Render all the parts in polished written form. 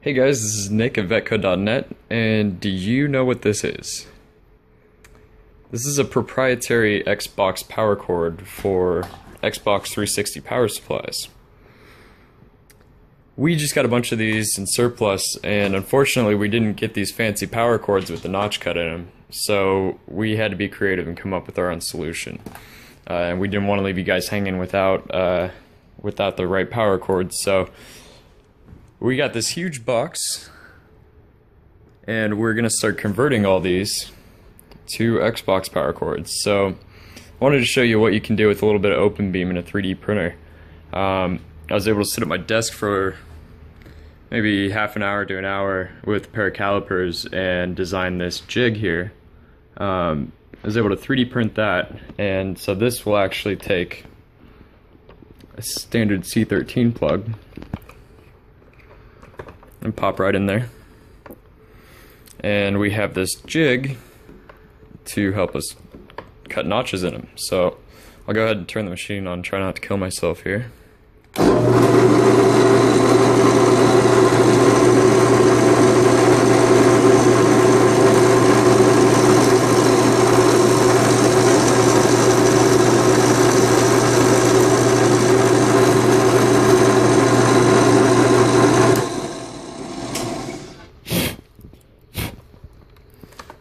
Hey guys, this is Nick at Vetco.net, and do you know what this is? This is a proprietary Xbox power cord for Xbox 360 power supplies. We just got a bunch of these in surplus, and unfortunately we didn't get these fancy power cords with the notch cut in them, so we had to be creative and come up with our own solution. And we didn't want to leave you guys hanging without the right power cords, so we got this huge box, and we're going to start converting all these to Xbox power cords. So I wanted to show you what you can do with a little bit of open beam in a 3D printer. I was able to sit at my desk for maybe half an hour to an hour with a pair of calipers and design this jig here. I was able to 3D print that, and so this will actually take a standard C13 plug and pop right in there. And we have this jig to help us cut notches in them. So I'll go ahead and turn the machine on, try not to kill myself here.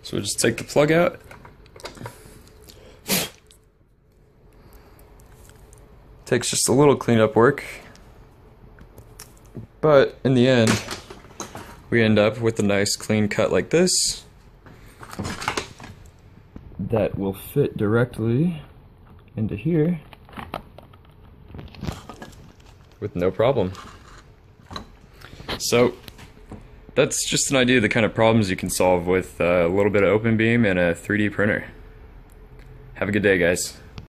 So we'll just take the plug out. Takes just a little cleanup work, but in the end we end up with a nice clean cut like this that will fit directly into here with no problem. So that's just an idea of the kind of problems you can solve with a little bit of open beam and a 3D printer. Have a good day, guys.